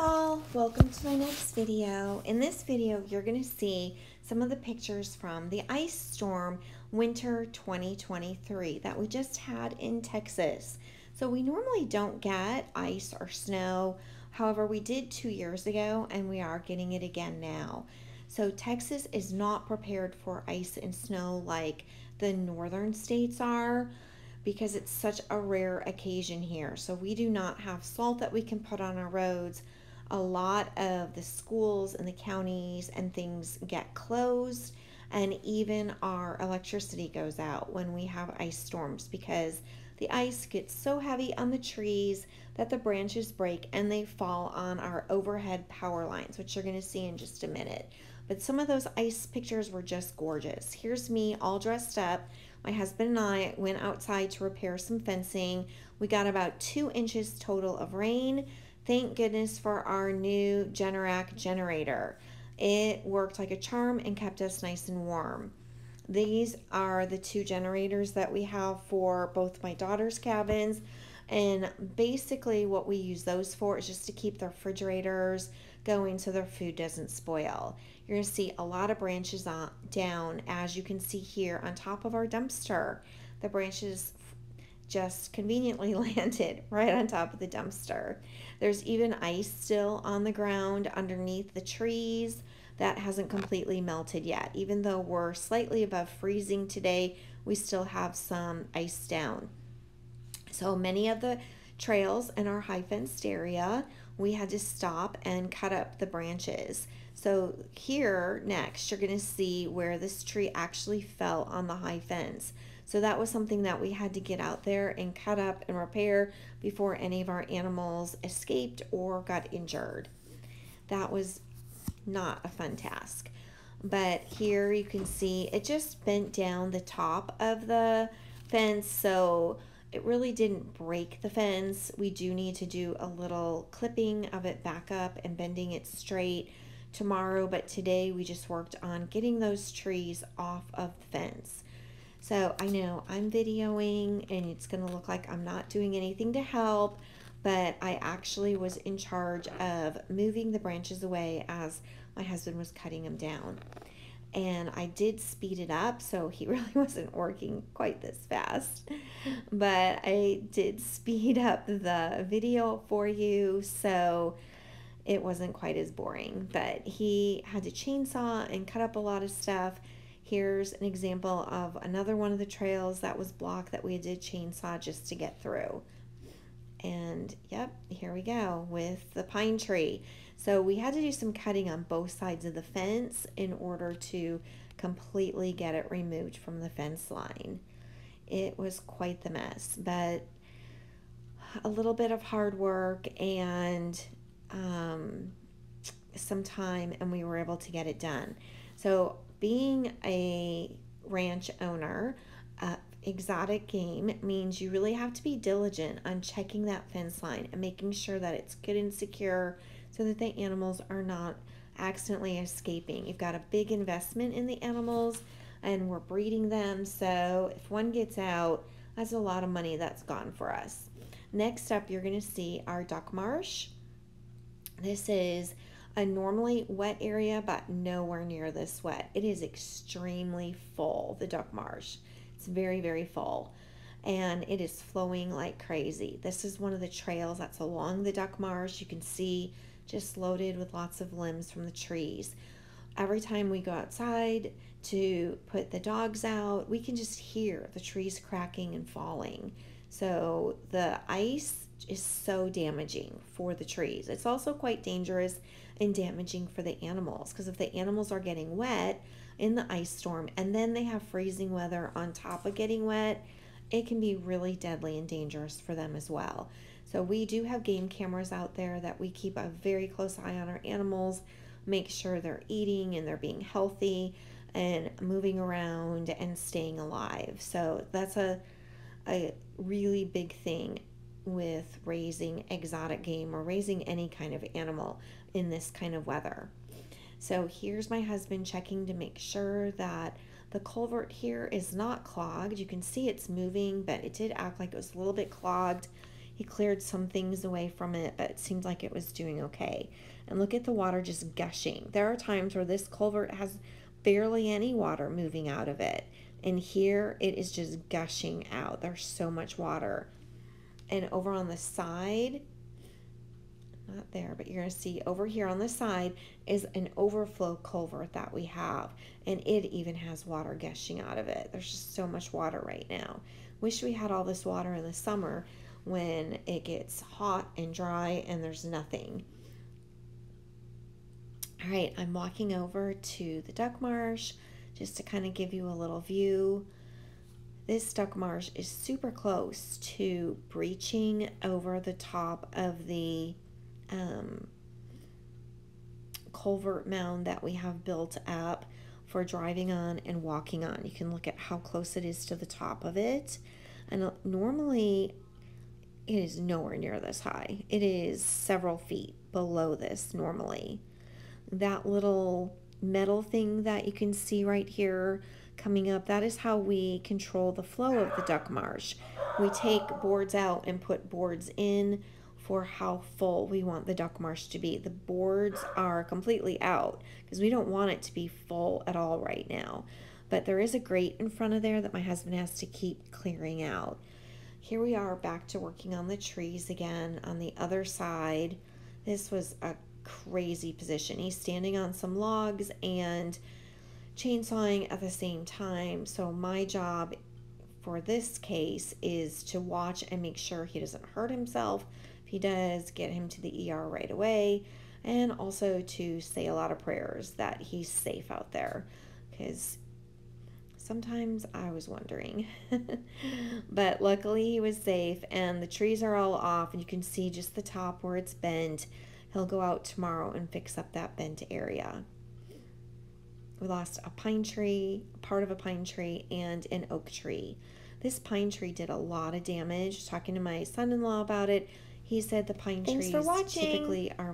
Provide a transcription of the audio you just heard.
y'all, welcome to my next video. In this video, you're going to see some of the pictures from the ice storm winter 2023 that we just had in Texas. So we normally don't get ice or snow. However, we did 2 years ago and we are getting it again now. So Texas is not prepared for ice and snow like the northern states are, because it's such a rare occasion here. So we do not have salt that we can put on our roads. A lot of the schools and the counties and things get closed, and even our electricity goes out when we have ice storms because the ice gets so heavy on the trees that the branches break and they fall on our overhead power lines, which you're going to see in just a minute. But some of those ice pictures were just gorgeous. Here's me all dressed up. My husband and I went outside to repair some fencing. We got about 2 inches total of rain. Thank goodness for our new Generac generator. It worked like a charm and kept us nice and warm. These are the 2 generators that we have for both my daughter's cabins. And basically what we use those for is just to keep the refrigerators going so their food doesn't spoil. You're going to see a lot of branches down, as you can see here on top of our dumpster. The branches just conveniently landed right on top of the dumpster. There's even ice still on the ground underneath the trees that hasn't completely melted yet. Even though we're slightly above freezing today, we still have some ice down. So many of the trails in our high fenced area, we had to stop and cut up the branches. So here next, you're going to see where this tree actually fell on the high fence. So that was something that we had to get out there and cut up and repair before any of our animals escaped or got injured. That was not a fun task. But here you can see it just bent down the top of the fence, so it really didn't break the fence. We do need to do a little clipping of it back up and bending it straight tomorrow, but today we just worked on getting those trees off of the fence. So I know I'm videoing and it's going to look like I'm not doing anything to help, but I actually was in charge of moving the branches away as my husband was cutting them down. And I did speed it up, so he really wasn't working quite this fast. But I did speed up the video for you, so it wasn't quite as boring. But he had to chainsaw and cut up a lot of stuff. Here's an example of another one of the trails that was blocked that we did chainsaw just to get through. And yep, here we go with the pine tree. So we had to do some cutting on both sides of the fence in order to completely get it removed from the fence line. It was quite the mess, but a little bit of hard work and some time, and we were able to get it done. So being a ranch owner, exotic game means you really have to be diligent on checking that fence line and making sure that it's good and secure so that the animals are not accidentally escaping. You've got a big investment in the animals and we're breeding them, so if one gets out, that's a lot of money that's gone for us. Next up, you're going to see our duck marsh. This is a normally wet area, but nowhere near this wet. It is extremely full, the duck marsh. It's very, very full, and it is flowing like crazy. This is one of the trails that's along the duck marsh. You can see just loaded with lots of limbs from the trees. Every time we go outside to put the dogs out, we can just hear the trees cracking and falling. So the ice is so damaging for the trees. It's also quite dangerous and damaging for the animals, because if the animals are getting wet in the ice storm and then they have freezing weather on top of getting wet, it can be really deadly and dangerous for them as well. So we do have game cameras out there that we keep a very close eye on our animals, make sure they're eating and they're being healthy and moving around and staying alive. So that's a really big thing with raising exotic game or raising any kind of animal in this kind of weather. So here's my husband checking to make sure that the culvert here is not clogged. You can see it's moving, but it did act like it was a little bit clogged. He cleared some things away from it, but it seemed like it was doing okay. And look at the water just gushing. There are times where this culvert has barely any water moving out of it. And here it is just gushing out. There's so much water. And over on the side, not there, but you're going to see over here on the side is an overflow culvert that we have. And it even has water gushing out of it. There's just so much water right now. Wish we had all this water in the summer when it gets hot and dry and there's nothing. All right, I'm walking over to the duck marsh just to kind of give you a little view. This duck marsh is super close to breaching over the top of the culvert mound that we have built up for driving on and walking on. You can look at how close it is to the top of it. And normally it is nowhere near this high. It is several feet below this normally. That little metal thing that you can see right here coming up, that is how we control the flow of the duck marsh. We take boards out and put boards in for how full we want the duck marsh to be. The boards are completely out because we don't want it to be full at all right now. But there is a grate in front of there that my husband has to keep clearing out. Here we are back to working on the trees again on the other side. This was a crazy position. He's standing on some logs and chainsawing at the same time. So my job for this case is to watch and make sure he doesn't hurt himself. If he does, get him to the ER right away, and also to say a lot of prayers that he's safe out there, because sometimes I was wondering. But luckily he was safe, and the trees are all off, and you can see just the top where it's bent. He'll go out tomorrow and fix up that bent area. We lost a pine tree, part of a pine tree, and an oak tree. This pine tree did a lot of damage. Talking to my son-in-law about it, he said the pine trees typically are